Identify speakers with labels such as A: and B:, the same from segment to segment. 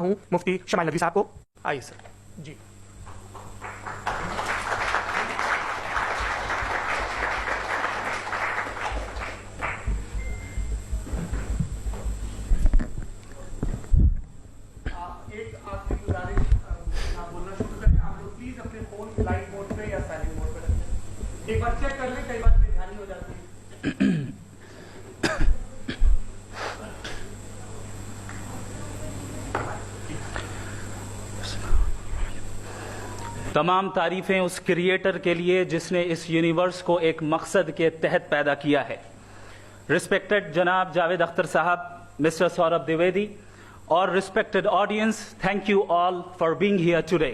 A: हूं मुफ्ती शमाइल नदवी साहब को। आइए सर जी। एक आखिरी गुजारिश, बोलना शुरू करें आप लोग प्लीज अपने फोन फ्लाइट मोड पे या साइलेंट मोड पे रखें। एक बार चेक कर लें, कई बार बेध्यानी हो जाती है।
B: तमाम तारीफ़ें उस क्रिएटर के लिए जिसने इस यूनिवर्स को एक मकसद के तहत पैदा किया है। रिस्पेक्टेड जनाब जावेद अख्तर साहब, मिस्टर सौरभ द्विवेदी और respected audience, thank you all for being here today.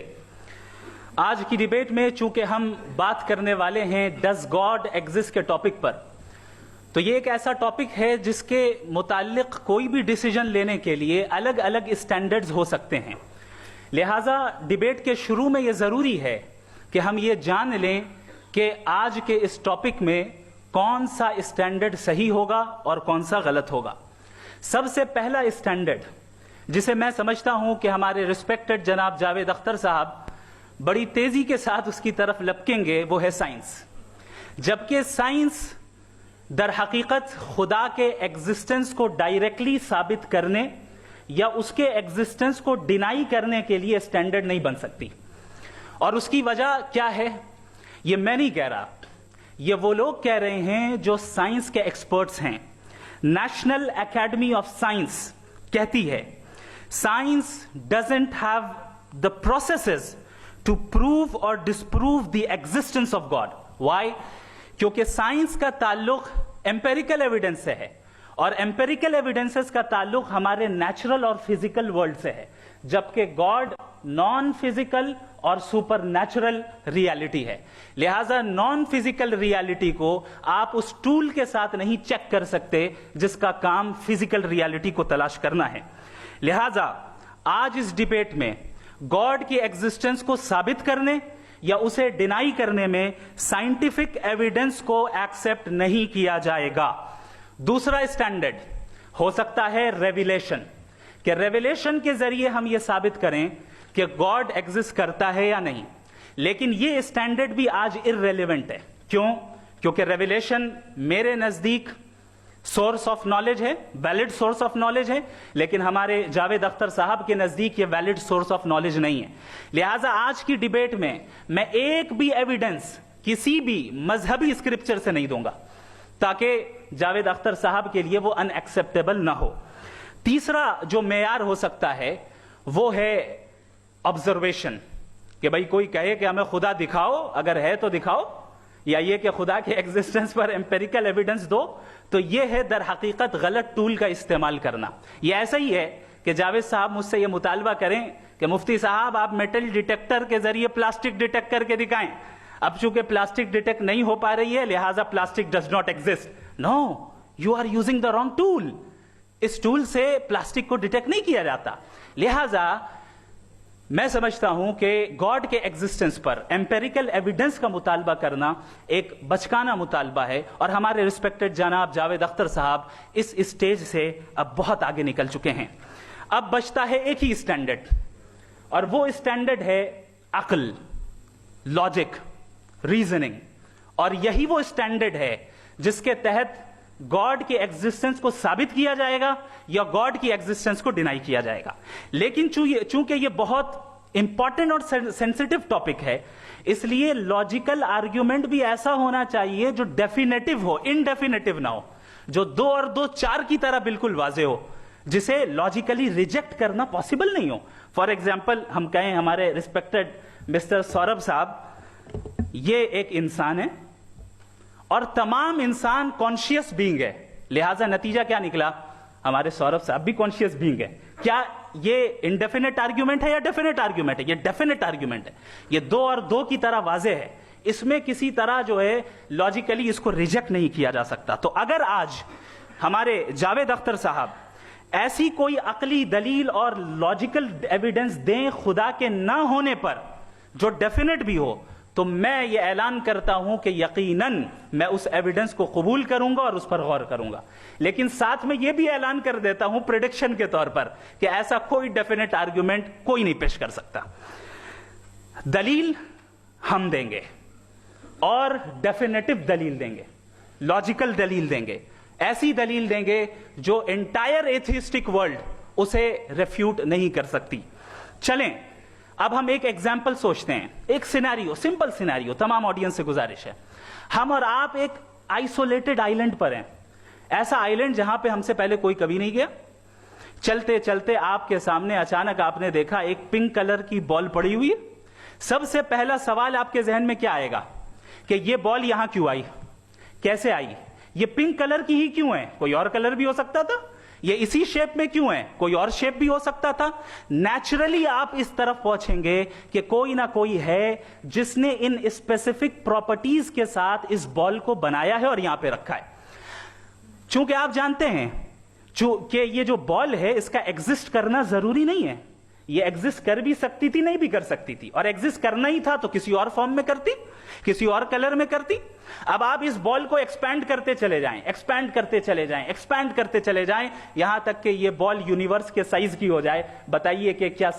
B: आज की डिबेट में चूंकि हम बात करने वाले हैं डज गॉड एग्जिस्ट के टॉपिक पर, तो ये एक ऐसा टॉपिक है जिसके मुताल्लिक कोई भी डिसीजन लेने के लिए अलग अलग स्टैंडर्ड्स हो सकते हैं। लिहाजा डिबेट के शुरू में यह जरूरी है कि हम ये जान लें कि आज के इस टॉपिक में कौन सा स्टैंडर्ड सही होगा और कौन सा गलत होगा। सबसे पहला स्टैंडर्ड जिसे मैं समझता हूं कि हमारे रिस्पेक्टेड जनाब जावेद अख्तर साहब बड़ी तेजी के साथ उसकी तरफ लपकेंगे, वो है साइंस। जबकि साइंस दर हकीकत खुदा के एग्जिस्टेंस को डायरेक्टली साबित करने या उसके एग्जिस्टेंस को डिनाई करने के लिए स्टैंडर्ड नहीं बन सकती। और उसकी वजह क्या है, ये मैं नहीं कह रहा, ये वो लोग कह रहे हैं जो साइंस के एक्सपर्ट्स हैं। नेशनल एकेडमी ऑफ साइंस कहती है science doesn't have the processes to prove और disprove the existence of God. Why? क्योंकि साइंस का ताल्लुक एम्पेरिकल एविडेंस से है और एम्पेरिकल एविडेंसेस का ताल्लुक हमारे नेचुरल और फिजिकल वर्ल्ड से है, जबकि गॉड नॉन फिजिकल और सुपर नेचुरल रियलिटी है। लिहाजा नॉन फिजिकल रियलिटी को आप उस टूल के साथ नहीं चेक कर सकते जिसका काम फिजिकल रियलिटी को तलाश करना है। लिहाजा आज इस डिबेट में गॉड की एग्जिस्टेंस को साबित करने या उसे डिनाई करने में साइंटिफिक एविडेंस को एक्सेप्ट नहीं किया जाएगा। दूसरा स्टैंडर्ड हो सकता है रेविलेशन, कि रेविलेशन के जरिए हम यह साबित करें कि गॉड एग्जिस्ट करता है या नहीं। लेकिन यह स्टैंडर्ड भी आज इररेलेवेंट है। क्यों? क्योंकि रेविलेशन मेरे नजदीक सोर्स ऑफ नॉलेज है, वैलिड सोर्स ऑफ नॉलेज है, लेकिन हमारे जावेद अख्तर साहब के नजदीक यह वैलिड सोर्स ऑफ नॉलेज नहीं है। लिहाजा आज की डिबेट में मैं एक भी एविडेंस किसी भी मजहबी स्क्रिप्चर से नहीं दूंगा ताकि जावेद अख्तर साहब के लिए वो अनएक्सेप्टेबल ना हो। तीसरा जो मेयार हो सकता है वो है ऑब्जर्वेशन, कि भाई कोई कहे कि हमें खुदा दिखाओ, अगर है तो दिखाओ, या ये कि खुदा के एग्जिस्टेंस पर एम्पेरिकल एविडेंस दो, तो ये है दर हकीकत गलत टूल का इस्तेमाल करना। ये ऐसा ही है कि जावेद साहब मुझसे ये मुतालबा करें कि मुफ्ती साहब आप मेटल डिटेक्टर के जरिए प्लास्टिक डिटेक्ट करके दिखाएं। अब चूंकि प्लास्टिक डिटेक्ट नहीं हो पा रही है लिहाजा plastic does not exist. No, you are using the wrong tool. इस टूल से प्लास्टिक को डिटेक्ट नहीं किया जाता। लिहाजा मैं समझता हूं कि गॉड के एग्जिस्टेंस पर एम्पेरिकल एविडेंस का मुतालबा करना एक बचकाना मुतालबा है और हमारे रिस्पेक्टेड जनाब जावेद अख्तर साहब इस स्टेज से अब बहुत आगे निकल चुके हैं। अब बचता है एक ही स्टैंडर्ड और वो स्टैंडर्ड है अक्ल, लॉजिक, रीजनिंग। और यही वो स्टैंडर्ड है जिसके तहत गॉड की एग्जिस्टेंस को साबित किया जाएगा या गॉड की एग्जिस्टेंस को डिनाई किया जाएगा। लेकिन चूंकि ये बहुत इंपॉर्टेंट और सेंसिटिव टॉपिक है, इसलिए लॉजिकल आर्ग्यूमेंट भी ऐसा होना चाहिए जो डेफिनेटिव हो, इनडेफिनेटिव ना हो, जो 2 और 2 4 की तरह बिल्कुल वाजे हो, जिसे लॉजिकली रिजेक्ट करना पॉसिबल नहीं हो। फॉर एग्जाम्पल हम कहें हमारे रिस्पेक्टेड मिस्टर सौरभ साहब, ये एक इंसान है और तमाम इंसान कॉन्शियस बीइंग है। लिहाजा नतीजा क्या निकला, हमारे सौरभ साहब भी कॉन्शियस बीइंग है। क्या ये इनडेफिनेट आर्ग्यूमेंट है या डेफिनेट आर्ग्यूमेंट है? ये डेफिनेट आर्ग्यूमेंट है। ये 2 और 2 की तरह वाजे है, इसमें किसी तरह जो है लॉजिकली इसको रिजेक्ट नहीं किया जा सकता। तो अगर आज हमारे जावेद अख्तर साहब ऐसी कोई अकली दलील और लॉजिकल एविडेंस दें खुदा के ना होने पर जो डेफिनेट भी हो, تو میں یہ اعلان کرتا ہوں کہ یقیناً میں اس ایویڈنس کو قبول کروں گا اور اس پر غور کروں گا، لیکن ساتھ میں یہ بھی اعلان کر دیتا ہوں پریڈکشن کے طور پر کہ ایسا کوئی ڈیفینیٹ آرگیومنٹ کوئی نہیں پیش کر سکتا۔ دلیل ہم دیں گے اور ڈیفینیٹو دلیل دیں گے، لاجیکل دلیل دیں گے، ایسی دلیل دیں گے جو انٹائر ایتھیسٹک ورلڈ اسے ریفیوٹ نہیں کر سکتی۔ چلیں اب ہم ایک ایگزامپل سوچتے ہیں، ایک سینیریو، سمپل سینیریو، تمام آڈینس سے گزارش ہے، ہم اور آپ ایک آئسولیٹڈ آئیلینڈ پر ہیں، ایسا آئیلینڈ جہاں پہ ہم سے پہلے کوئی کبھی نہیں گیا۔ چلتے چلتے آپ کے سامنے اچانک آپ نے دیکھا ایک پنک کلر کی بال پڑی ہوئی ہے۔ سب سے پہلا سوال آپ کے ذہن میں کیا آئے گا کہ یہ بال یہاں کیوں آئی، کیسے آئی، یہ پنک کلر کی ہی کیوں ہے، کوئی اور کلر بھی ہو سکتا تھا، یہ اسی شیپ میں کیوں ہے، کوئی اور شیپ بھی ہو سکتا تھا۔ نیچرلی آپ اس طرف پہنچیں گے کہ کوئی نہ کوئی ہے جس نے ان اسپیسیفک پراپرٹیز کے ساتھ اس بال کو بنایا ہے اور یہاں پہ رکھا ہے۔ چونکہ آپ جانتے ہیں کہ یہ جو بال ہے اس کا ایگزسٹ کرنا ضروری نہیں ہے، یہ ایگزسٹ کر بھی سکتی تھی، نہیں بھی کر سکتی تھی، اور ایگزسٹ کرنا ہی تھا تو کسی اور فارم میں کرتی، کسی اور کلر میں کرتی۔ اب آپ اس بال کو ایکسپینڈ کرتے چلے جائیں، ایکسپینڈ کرتے چلے جائیں، ایکسپینڈ کرتے چلے جائیں، یہاں تک کہ یہ بال یونیورس کے سائز کی ہو جائے۔ بتائیے کہ کیا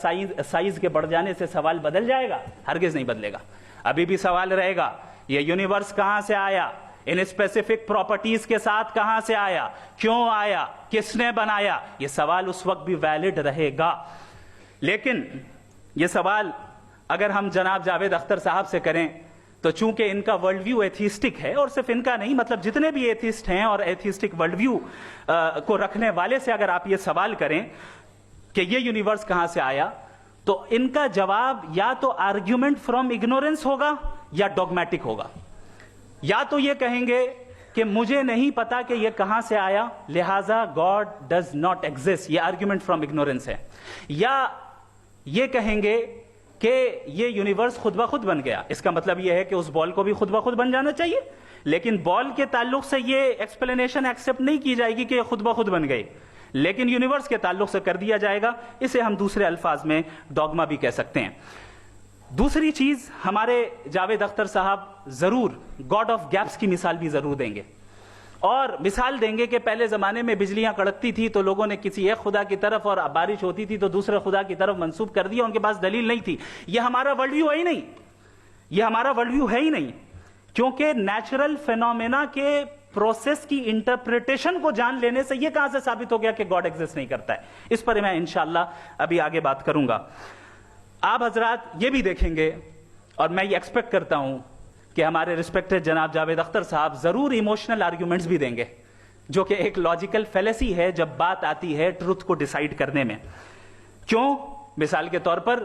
B: سائز کے بڑھ جانے سے سوال بدل جائے گا؟ ہرگز نہیں بدلے گا، ابھی بھی سوال رہے گا یہ یونیورس کہاں سے آیا، ان اسپیسیفک پراپرٹیز کے ساتھ کہاں سے آیا، کیوں آیا، کس نے بنایا، یہ سوال اس وقت بھی ویلڈ رہے گا۔ لیکن یہ سوال اگر ہم جناب جاوید اختر صاحب سے کریں تو چونکہ ان کا ورلڈ ویو ایتھیسٹک ہے، اور صرف ان کا نہیں، مطلب جتنے بھی ایتھیسٹ ہیں اور ایتھیسٹک ورلڈ ویو کو رکھنے والے سے اگر آپ یہ سوال کریں کہ یہ یونیورس کہاں سے آیا، تو ان کا جواب یا تو آرگیومنٹ فرام اگنورنس ہوگا یا ڈوگمیٹک ہوگا۔ یا تو یہ کہیں گے کہ مجھے نہیں پتا کہ یہ کہاں سے آیا، لہذا گاڈ ڈز ناٹ ایگزسٹ، یہ آرگیومنٹ فرام اگنورنس ہے، یا یہ کہیں گے کہ یہ یونیورس خود بخود بن گیا۔ اس کا مطلب یہ ہے کہ اس بال کو بھی خود بخود بن جانا چاہیے، لیکن بال کے تعلق سے یہ ایکسپلینیشن ایکسپٹ نہیں کی جائے گی کہ یہ خود بخود بن گئی، لیکن یونیورس کے تعلق سے کر دیا جائے گا۔ اسے ہم دوسرے الفاظ میں ڈوگما بھی کہہ سکتے ہیں۔ دوسری چیز، ہمارے جاوید اختر صاحب ضرور گاڈ آف گیپس کی مثال بھی ضرور دیں گے، اور مثال دیں گے کہ پہلے زمانے میں بجلیاں کڑکتی تھی تو لوگوں نے کسی ایک خدا کی طرف، اور بارش ہوتی تھی تو دوسرے خدا کی طرف منسوب کر دیا، ان کے پاس دلیل نہیں تھی۔ یہ ہمارا ورلڈ ویو ہے ہی نہیں، یہ ہمارا ورلڈ ویو ہے ہی نہیں، کیونکہ نیچرل فینومینا کے پروسیس کی انٹرپریٹیشن کو جان لینے سے یہ کہاں سے ثابت ہو گیا کہ گاڈ ایگزسٹ نہیں کرتا ہے۔ اس پر میں انشاءاللہ ابھی آگے بات کروں گا۔ آپ حضرات یہ بھی دیکھیں گے، اور میں یہ ایکسپیکٹ کرتا ہوں کہ ہمارے ریسپیکٹڈ جناب جاوید اختر صاحب ضرور ایموشنل آرگیومنٹس بھی دیں گے، جو کہ ایک لاجیکل فیلیسی ہے جب بات آتی ہے ٹروتھ کو ڈیسائیڈ کرنے میں۔ کیوں؟ مثال کے طور پر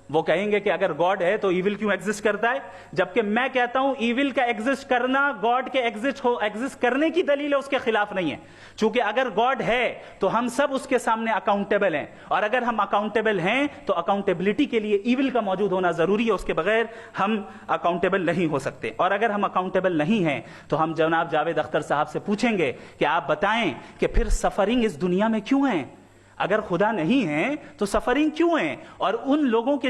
B: وہ کہیں گے کہ اگر گاڈ ہے تو ایول کیوں ایگزسٹ کرتا ہے، جبکہ میں کہتا ہوں ایول کا ایگزسٹ کرنا گاڈ کے ایگزسٹ کرنے کی دلیل ہے، اس کے خلاف نہیں ہے۔ چونکہ اگر گاڈ ہے تو ہم سب اس کے سامنے اکاؤنٹیبل ہیں، اور اگر ہم اکاؤنٹیبل ہیں تو اکاؤنٹیبلٹی کے لیے ایول کا موجود ہونا ضروری ہے، اس کے بغیر ہم اکاؤنٹیبل نہیں ہو سکتے۔ اور اگر ہم اکاؤنٹیبل نہیں ہیں تو ہم جناب جاوید اختر صاحب سے پوچھیں گے کہ آپ بتائیں کہ پھر سفرنگ اس دنیا میں کیوں ہے؟ اگر خدا نہیں ہے تو سفرنگ کیوں ہے؟ اور ان لوگوں کے